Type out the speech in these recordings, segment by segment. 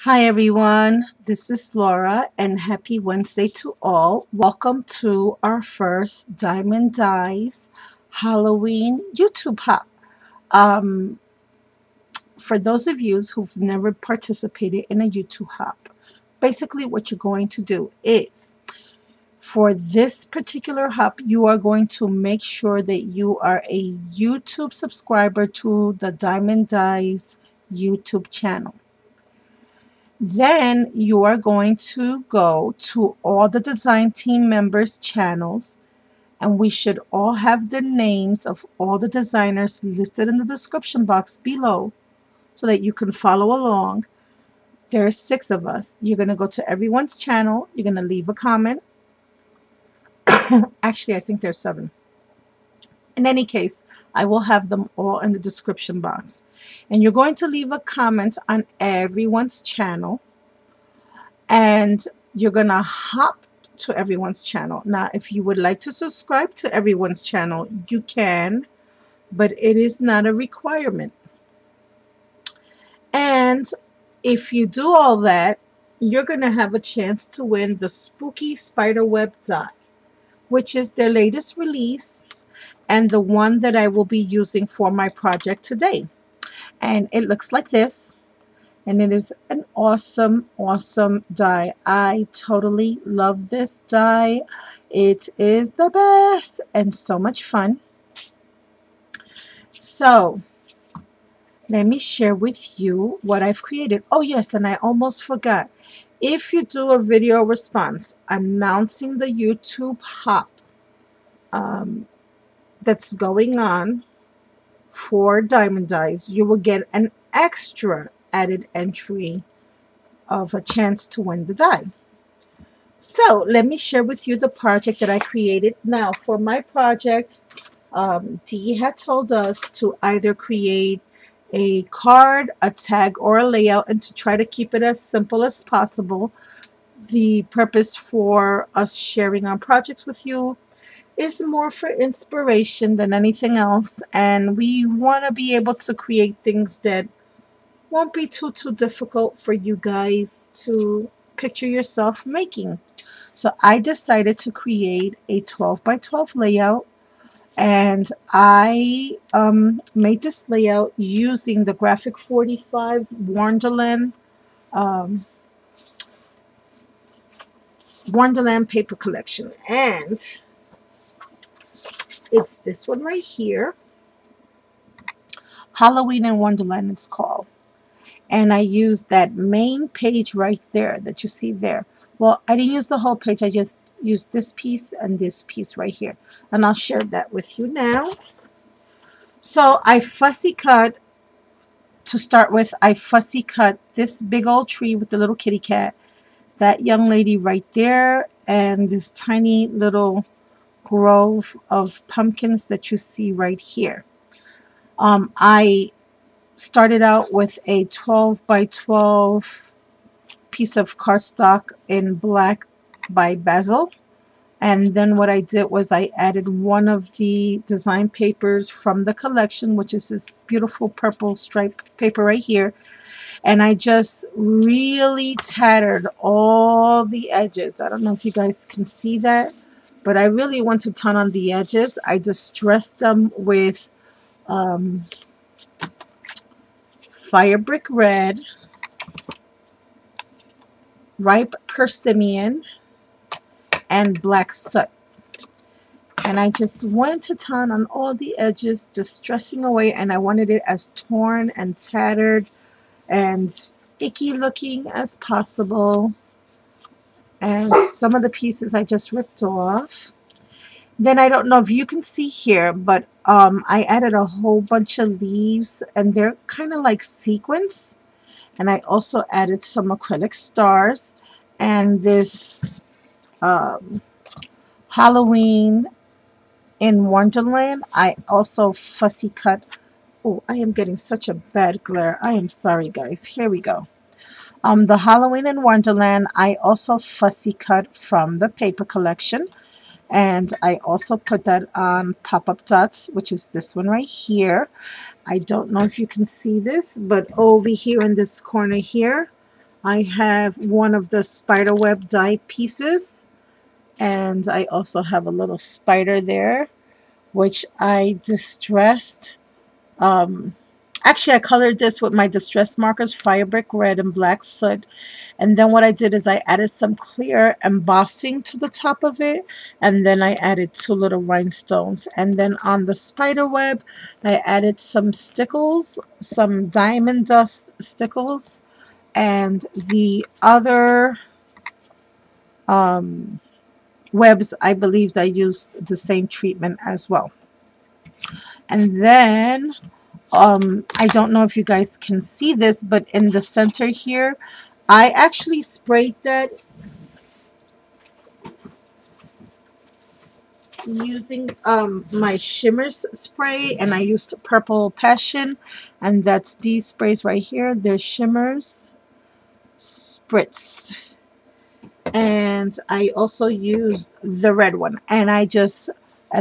Hi everyone, this is Laura and happy Wednesday to all. Welcome to our first Diamond Dies Halloween YouTube Hop. Um, for those of you who've never participated in a YouTube Hop, basically what you're going to do is for this particular hop, you are going to make sure that you are a YouTube subscriber to the Diamond Dies YouTube channel. Then you are going to go to all the design team members' channels, and we should all have the names of all the designers listed in the description box below so that you can follow along. There are 6 of us. You're going to go to everyone's channel. You're going to leave a comment. Actually, I think there's 7. In any case, I will have them all in the description box. And you're going to leave a comment on everyone's channel. And you're going to hop to everyone's channel. Now, if you would like to subscribe to everyone's channel, you can, but it is not a requirement. And if you do all that, you're going to have a chance to win the Spooky Spiderweb die, which is their latest release and the one that I will be using for my project today. And it looks like this. And it is an awesome die. I totally love this die. It is the best and so much fun. So let me share with you what I've created. Oh yes, and I almost forgot. If you do a video response announcing the YouTube hop that's going on for Diamond Dies, you will get an extra added entry of a chance to win the die. So let me share with you the project that I created. Now for my project, Dee had told us to either create a card, a tag, or a layout, and to try to keep it as simple as possible. The purpose for us sharing our projects with you is more for inspiration than anything else, and we want to be able to create things that won't be too difficult for you guys to picture yourself making. So I decided to create a 12 by 12 layout, and I made this layout using the Graphic 45 Wonderland paper collection, and it's this one right here, Halloween in Wonderland it's called. And I used that main page right there that you see there. Well, I didn't use the whole page. I just used this piece and this piece right here. And I'll share that with you now. So I fussy cut, to start with, I fussy cut this big old tree with the little kitty cat, that young lady right there, and this tiny little grove of pumpkins that you see right here. I started out with a 12 by 12 piece of cardstock in black by Basil, and then what I did was I added one of the design papers from the collection, which is this beautiful purple stripe paper right here, and I just really tattered all the edges. I don't know if you guys can see that, but I really went to town on the edges. I distressed them with fire brick red, ripe persimmon, and black soot. And I just went to town on all the edges, distressing away, and I wanted it as torn and tattered and icky looking as possible. And some of the pieces I just ripped off. Then I don't know if you can see here, but I added a whole bunch of leaves, and they're kind of like sequins. And I also added some acrylic stars, and this Halloween in Wonderland, I also fussy cut. Oh, I am getting such a bad glare. I am sorry, guys. Here we go. The Halloween in Wonderland, I also fussy cut from the paper collection. And I also put that on pop-up dots, which is this one right here. I don't know if you can see this, but over here in this corner here, I have one of the spider web die pieces, and I also have a little spider there, which I distressed. Um, Actually, I colored this with my distress markers, fire brick red and black soot. And then what I did is I added some clear embossing to the top of it. And then I added 2 little rhinestones. And then on the spider web, I added some stickles, some diamond dust stickles. And the other webs, I believed I used the same treatment as well. And then I don't know if you guys can see this, but in the center here, I actually sprayed that using my shimmers spray, and I used Purple Passion, and that's these sprays right here. They're shimmers spritz, and I also used the red one, and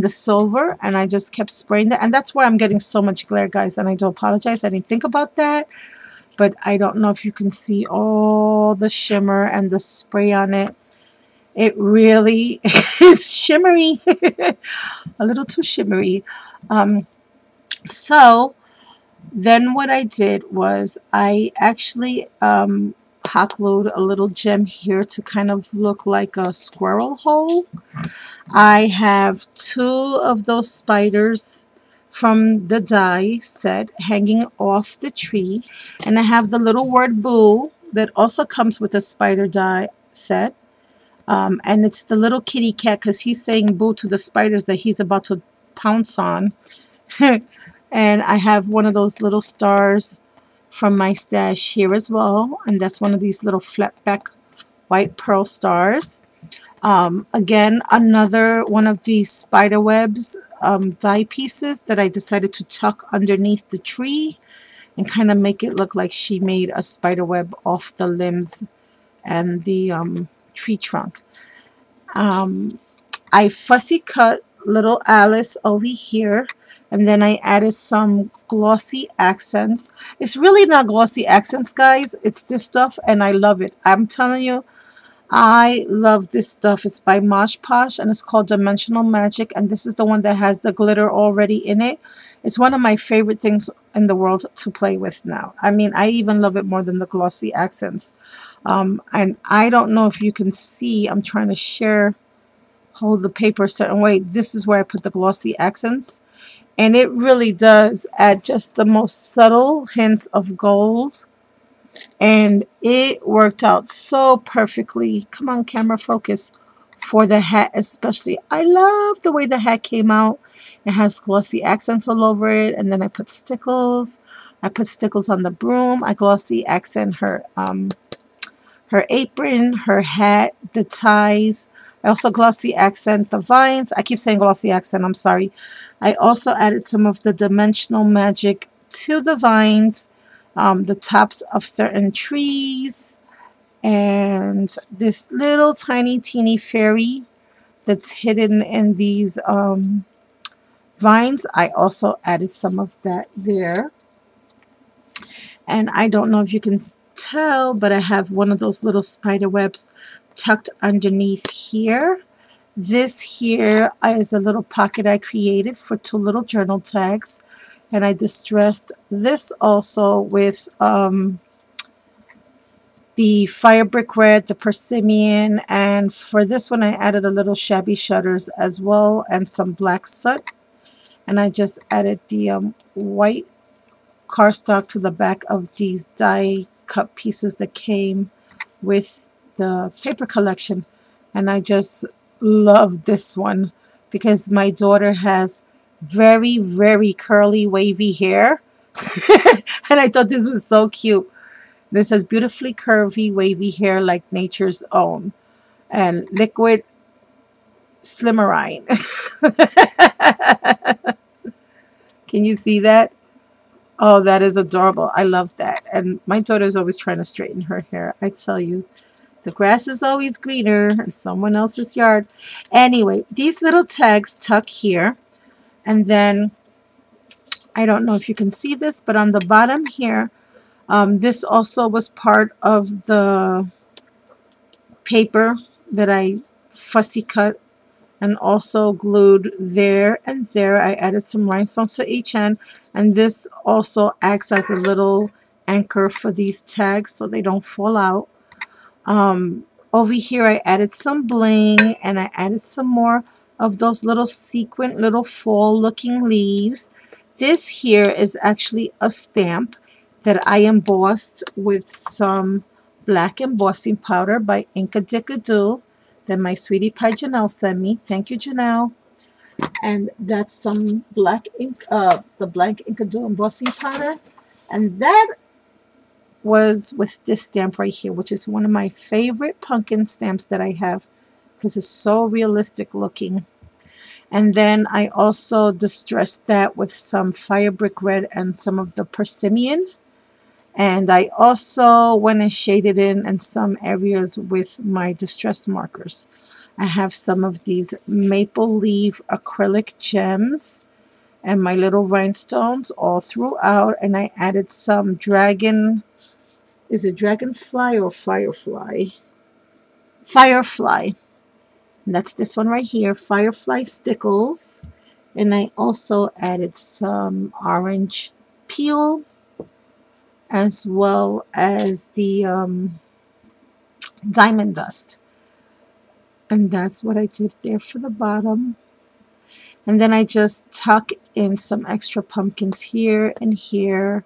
the silver, and I just kept spraying that, and that's why I'm getting so much glare, guys, and I do apologize. I didn't think about that, but I don't know if you can see all the shimmer and the spray on it. It really is shimmery, a little too shimmery. So then what I did was I actually hot glued a little gem here to kind of look like a squirrel hole. I have 2 of those spiders from the die set hanging off the tree, and I have the little word boo that also comes with the spider die set. And it's the little kitty cat because he's saying boo to the spiders that he's about to pounce on. And I have one of those little stars from my stash here as well, and that's one of these little flat back white pearl stars. Again, another one of these spider webs die pieces that I decided to tuck underneath the tree and kind of make it look like she made a spider web off the limbs and the tree trunk. I fussy cut little Alice over here, and then I added some glossy accents. It's really not glossy accents, guys. It's this stuff, and I love it. I'm telling you, I love this stuff. It's by Mosh Posh, and it's called Dimensional Magic, and this is the one that has the glitter already in it. It's one of my favorite things in the world to play with now. I mean, I even love it more than the glossy accents. And I don't know if you can see, I'm trying to hold the paper a certain way. This is where I put the glossy accents, and it really does add just the most subtle hints of gold, and it worked out so perfectly. Come on, camera, focus. For the hat especially, I love the way the hat came out. It has glossy accents all over it, and then I put stickles. I put stickles on the broom. I glossy accent her apron, her hat, the ties. I also glossy accent the vines. I keep saying glossy accent, I'm sorry. I also added some of the dimensional magic to the vines, the tops of certain trees, and this little tiny teeny fairy that's hidden in these vines. I also added some of that there. And I don't know if you can tell, but I have one of those little spider webs tucked underneath here. This here is a little pocket I created for 2 little journal tags, and I distressed this also with the fire brick red, the persimmon, and for this one I added a little shabby shutters as well and some black soot, and I just added the white cardstock to the back of these die cut pieces that came with the paper collection. And I just love this one because my daughter has very, very curly, wavy hair. And I thought this was so cute. This has beautifully curvy, wavy hair like nature's own. And liquid slimmerine. Can you see that? Oh, that is adorable. I love that. And my daughter's always trying to straighten her hair. I tell you, the grass is always greener in someone else's yard. Anyway, these little tags tuck here. And then, I don't know if you can see this, but on the bottom here, This also was part of the paper that I fussy cut and also glued there and there. I added some rhinestones to each end, and this also acts as a little anchor for these tags so they don't fall out. Over here I added some bling, and I added some more of those little sequin, little fall looking leaves. This here is actually a stamp that I embossed with some black embossing powder by Inkadicadoo that my sweetie pie Janelle sent me. Thank you, Janelle. And that's some black ink, the black Inkadoo embossing powder. And that was with this stamp right here, which is one of my favorite pumpkin stamps that I have because it's so realistic looking. And then I also distressed that with some fire brick red and some of the persimmon. And I also went and shaded in some areas with my distress markers. I have some of these maple leaf acrylic gems and my little rhinestones all throughout. And I added some dragon, is it dragonfly or firefly? Firefly. And that's this one right here, firefly stickles. And I also added some orange peel as well as the diamond dust. And that's what I did there for the bottom. And then I just tuck in some extra pumpkins here and here.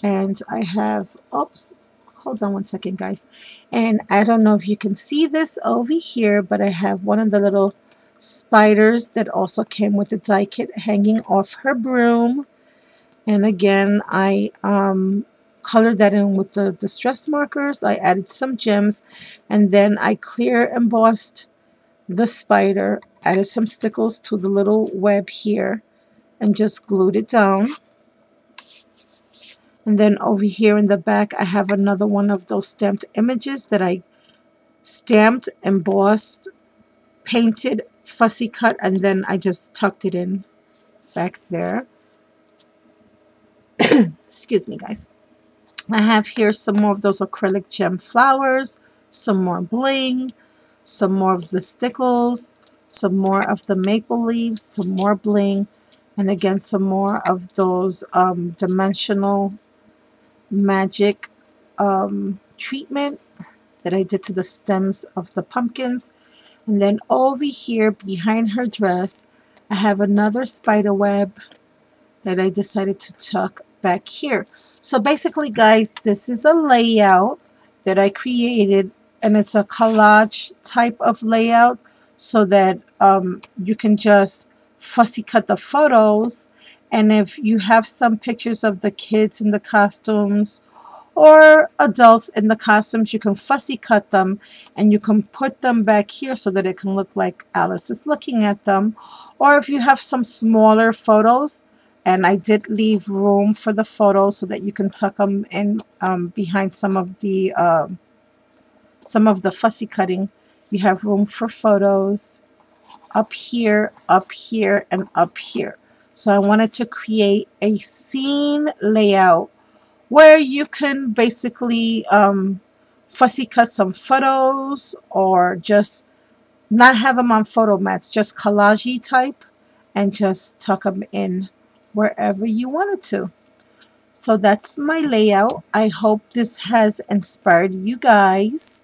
And I have, oops, hold on one second, guys. And I don't know if you can see this over here, but I have one of the little spiders that also came with the die kit hanging off her broom. And again, I colored that in with the distress markers. I added some gems, and then I clear embossed the spider, added some stickles to the little web here, and just glued it down. And then over here in the back, I have another one of those stamped images that I stamped, embossed, painted, fussy cut, and then I just tucked it in back there. Excuse me, guys. I have here some more of those acrylic gem flowers, some more bling, some more of the stickles, some more of the maple leaves, some more bling, and again some more of those dimensional magic treatment that I did to the stems of the pumpkins. And then over here behind her dress, I have another spider web that I decided to tuck back here. So basically, guys, this is a layout that I created, and it's a collage type of layout so that you can just fussy cut the photos. And if you have some pictures of the kids in the costumes or adults in the costumes, you can fussy cut them and you can put them back here so that it can look like Alice is looking at them. Or if you have some smaller photos, and I did leave room for the photos so that you can tuck them in behind some of the fussy cutting. You have room for photos up here, and up here. So I wanted to create a scene layout where you can basically fussy cut some photos or just not have them on photo mats, just collage type, and just tuck them in wherever you wanted to. So that's my layout. I hope this has inspired you guys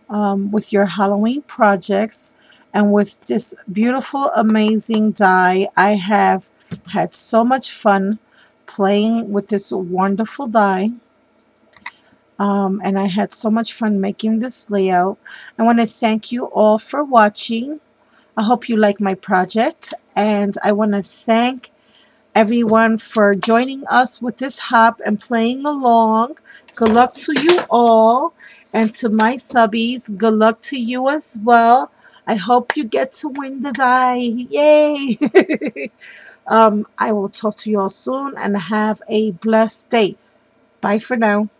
with your Halloween projects. And with this beautiful, amazing die, I have had so much fun playing with this wonderful die. And I had so much fun making this layout. I want to thank you all for watching. I hope you like my project. And I want to thank everyone for joining us with this hop and playing along. Good luck to you all. And to my subbies, good luck to you as well. I hope you get to win the die. Yay! I will talk to you all soon and have a blessed day. Bye for now.